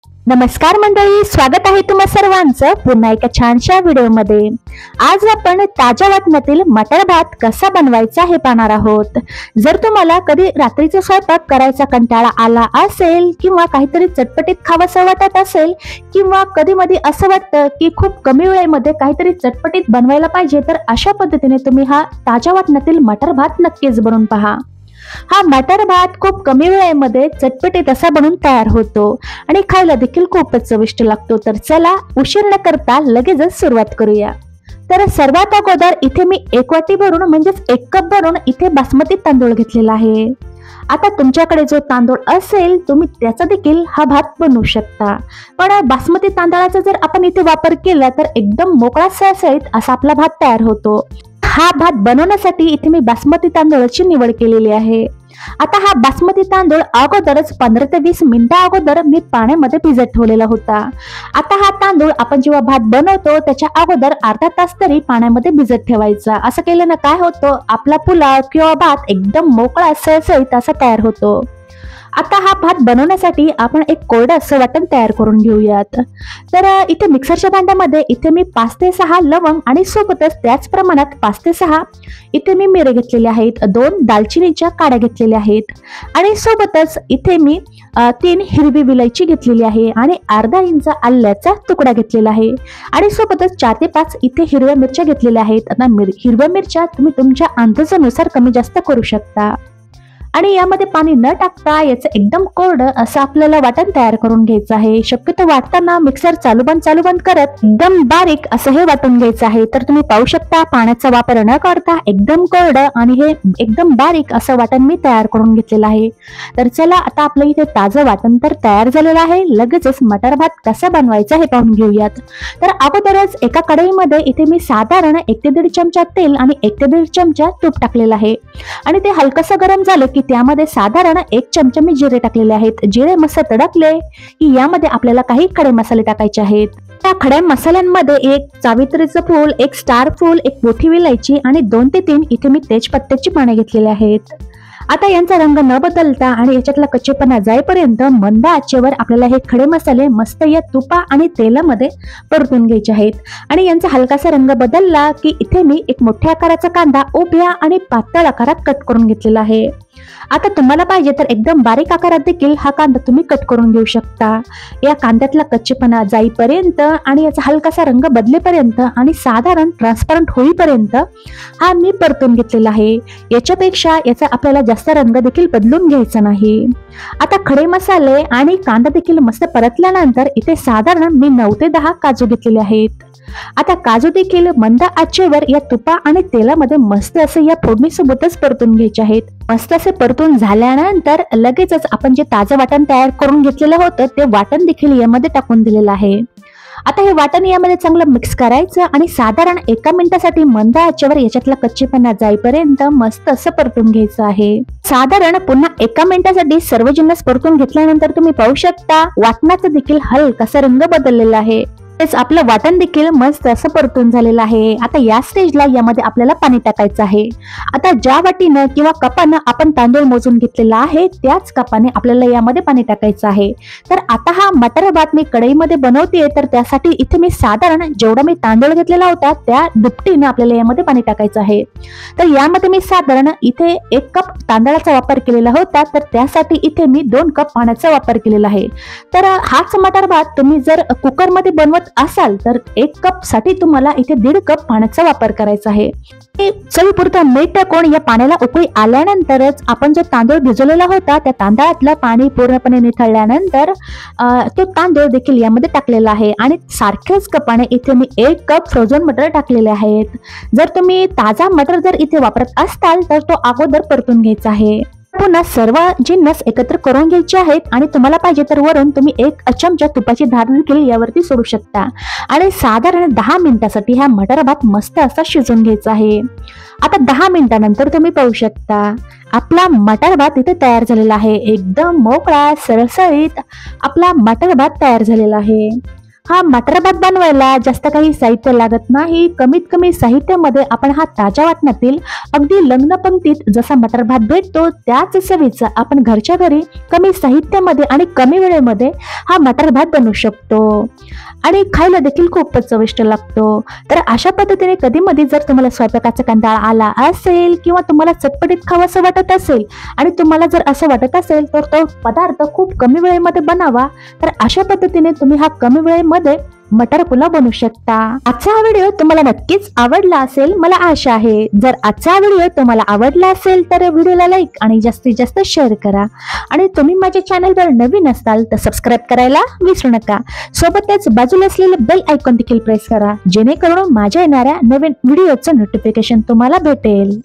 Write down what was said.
नमस्कार मंडळी, स्वागत आहे तुम्हा सर्वांचं पुन्हा एका छानशा व्हिडिओमध्ये। आज आपण ताज्या वाटणातील मटर भात कसा बनवायचा हे पाहणार आहोत। जर तुम्हाला कधी रात्रीचा स्वयंपाक करायचा कंटाळा आला असेल किंवा काहीतरी चटपटीत खावंसं वाटत असेल किंवा कधी-मधी असं वाटतं की खूप कमी वेळेमध्ये काहीतरी चटपटीत बनवायला पाहिजे, तर अशा पद्धतीने तुम्ही हा ताज्या वाटणातील मटर भात नक्कीच बनवून पहा। हा मटर भात खूप कमी वेळेमध्ये चटपटीत असा बनून तयार होतो आणि खायला देखील खूपच चविष्ट लागतो। तर चला उशीर न करता लगेचच सुरुवात करूया। तर सर्वात अगोदर इथे मी 1 वाटी भरून म्हणजेच 1 कप भरून इथे बासमती तांदूळ घेतलेला आहे। आता तुमच्याकडे जो तांदूळ असेल तुम्ही त्याचा देखील हा भात बनवू शकता, पण बासमती तांदळाचा जर आपण इथे वापर केला तर एकदम मोकळा सळसळीत असा आपला भात तयार होतो। हा भात बनवण्यासाठी इथे मी बासमती तांदूळाची निवड केलेली आहे। आता हा बासमती तांदूळ अगोदरच 15 ते 20 मिनिटं अगोदर मी पाण्यामध्ये भिजत ठेवलेला होता। आता हा तांदूळ आपण जेव्हा भात बनवतो त्याच्या अगोदर अर्धा तास तरी पाण्यामध्ये भिजत ठेवायचा। असं केल्यानं काय होतं, आपला पुलाव किंवा भात एकदम मोकळा सळसळीत असा तयार होतो। आता हा भात बनवण्यासाठी आपण एक कोरडं असं वाटण तयार करून घेऊयात। तर इथे मिक्सरच्या भांड्यामध्ये इथे मी 5 ते 6 लवंग आणि सोबतच त्याच प्रमाणात 5 ते 6 इथे मी मिरे घेतलेले आहेत, 2 दालचिनीच्या काड्या घेतलेल्या आहेत आणि सोबतच इथे मी 3 हिरवी विलायची घेतलेली आहे आणि अर्धा इंच आल्याचा तुकडा घेतलेला आहे आणि सोबतच 4 ते 5 इथे हिरव्या मिरच्या घेतलेल्या आहेत। आता हिरव्या मिरच्या तुम्ही तुमच्या अंदाजानुसार कमी जास्त करू शकता आणि यामध्ये पाणी न टाकता याचं एकदम कोरडं असं आपल्याला वाटण तयार करून घ्यायचं आहे। शक्यतो वाटताना मिक्सर चालू बंद करत एकदम बारीक असं हे वाटून घ्यायचं आहे। तर तुम्ही पाहू शकता पाण्याचा वापर न करता एकदम कोरडं आणि हे एकदम बारीक असं वाटण मी तयार करून घेतलेलं आहे। तर चला आता आपलं इथे ताजं वाटण तर तयार झालेलं आहे, लगेचच मटर भात कसा बनवायचा हे पाहून घेऊयात। तर अगोदरच एका कढईमध्ये इथे मी साधारण 1 ते 1.5 चमचा तेल आणि 1 ते 1.5 चमचा तूप टाकलेलं आहे आणि ते हलकसं गरम झालं की त्यामध्ये साधारण 1 चमचा मी जिरे टाकलेले आहेत। जिरे मस्त तडकले की यामध्ये आपल्याला काही खडे मसाले टाकायचे आहेत। त्या खड्या मसाल्यांमध्ये 1 जावित्रीचं फूल, 1 स्टार फूल, 1 मोठी विलायची आणि 2 ते 3 इथे मी तेजपत्त्याची पाने घेतलेले आहेत। आता यांचा रंग न बदलता आणि याच्यातला कच्चेपणा जाईपर्यंत मंद आचेवर आपल्याला हे खडे मसाले मस्त या तुपा आणि तेलामध्ये परतून घ्यायचे आहेत आणि यांचा हलकासा रंग बदलला की इथे मी एक मोठ्या आकाराचा कांदा उभ्या आणि पातळ आकारात कट करून घेतलेला आहे। आता तुम्हाला पाहिजे तर एकदम बारीक आकारात देखील हा कांदा तुम्ही कट करून घेऊ शकता। या कांद्यातला कच्चेपणा जाईपर्यंत आणि याचा हलकासा रंग बदलेपर्यंत आणि साधारण ट्रान्सपरंट होईपर्यंत हा मी परतून घेतलेला आहे। याच्यापेक्षा याचा आपल्याला जास्त रंग देखील बदलून घ्यायचा नाही। आता खडे मसाले आणि कांदा देखील मस्त परतल्यानंतर इथे साधारण मी 9 ते 10 काजू घेतलेले आहेत। आता काजू देखील मंद आचेवर या तुपा आणि तेलामध्ये मस्त असे या फोडणीसोबतच परतून घ्यायचे आहेत। मस्त असे परतून झाल्यानंतर लगेचच आपण जे ताजं वाटण तयार करून घेतलेलं होतं ते वाटण देखील यामध्ये टाकून दिलेलं आहे। आता हे वाटण यामध्ये चांगलं मिक्स करायचं आणि साधारण 1 मिनिटासाठी मंद आचेवर याच्यातला कच्चेपणा जाईपर्यंत मस्त असं परतून घ्यायचं आहे। साधारण पुन्हा 1 मिनिटासाठी सर्व जिन्नस परतून घेतल्यानंतर तुम्ही पाहू शकता वाटणाचा देखील हलकासा रंग बदललेला आहे। तेच आपलं वाटण देखील मस्त असं परतून झालेलं आहे। आता या स्टेजला यामध्ये आपल्याला पाणी टाकायचं आहे। आता ज्या वाटीनं किंवा कपानं आपण तांदूळ मोजून घेतलेला आहे त्याच कपाने आपल्याला यामध्ये पाणी टाकायचं आहे। तर आता हा मटर भात मी कढईमध्ये बनवते, तर त्यासाठी इथे मी साधारण जेवढा मी तांदूळ घेतलेला होता त्या दुपटीने आपल्याला यामध्ये पाणी टाकायचं आहे। तर यामध्ये मी साधारण इथे 1 कप तांदळाचा वापर केलेला होता, तर त्यासाठी इथे मी 2 कप पाण्याचा वापर केलेला आहे। तर हाच मटर भात तुम्ही जर कुकरमध्ये बनवत असाल तर 1 कप साठी तुम्हाला इथे 1.5 कप पाण्याचा वापर करायचा आहे। चवीपुरतं मीठ टाकून या पाण्याला उकळी आल्यानंतरच आपण जो तांदूळ भिजवलेला होता त्या तांदळातलं पाणी पूर्णपणे निथळल्यानंतर तो तांदूळ देखील यामध्ये टाकलेला आहे आणि सारख्याच कपाने इथे मी 1 कप फ्रोझन मटर टाकलेले आहेत। जर तुम्ही ताजा मटर जर इथे वापरत असाल तर तो अगोदर परतून घ्यायचा आहे। पुन्हा सर्व जिन्नस एकत्र करून घ्यायचे आहेत आणि तुम्हाला पाहिजे तर वरून तुम्ही 1 चमचा तुपाची धार देखील यावरती सोडू शकता आणि साधारण 10 मिनिटासाठी हा मटर भात मस्त असा शिजवून घ्यायचा आहे। आता 10 मिनिटानंतर तुम्ही पाहू शकता आपला मटर भात इथे तयार झालेला आहे। एकदम मोकळा सळसळीत आपला मटर भात तयार झालेला आहे। हा मटर भात बनवायला जास्त काही साहित्य लागत नाही. कमीत कमी साहित्यामध्ये आपण हा ताज्या वाटणातील अगदी लग्न पंक्तीत जसा मटर भात भेटतो त्याच चवीचा आपण घरच्या घरी कमी साहित्यामध्ये आणि कमी वेळेमध्ये हा मटर भात बनवू शकतो आणि खायला देखील खूपच चविष्ट लागतो. तर अशा पद्धतीने कधी मध्ये जर तुम्हाला स्वयंपाकाचा कंटाळा आला असेल किंवा तुम्हाला चटपटीत खावंसं वाटत असेल आणि तुम्हाला जर असं वाटत असेल तर तो पदार्थ खूप कमी वेळेमध्ये बनावा. तर अशा पद्धतीने तुम्ही हा कमी वेळेमध्ये मटर पुलाव बनवू शकता. आजचा हा व्हिडिओ तुम्हाला नक्कीच आवडला असेल मला आशा आहे. जर आजचा व्हिडिओ तुम्हाला आवडला असेल तर व्हिडिओला लाईक आणि जास्तीत जास्त शेअर करा आणि तुम्ही माझ्या चॅनलवर नवीन असाल तर सबस्क्राईब करायला विसरू नका. सोबतच बाजूला असलेले बेल आयकॉन देखील प्रेस करा जेणेकरून माझ्या येणाऱ्या नवीन व्हिडिओचं नोटिफिकेशन तुम्हाला भेटेल.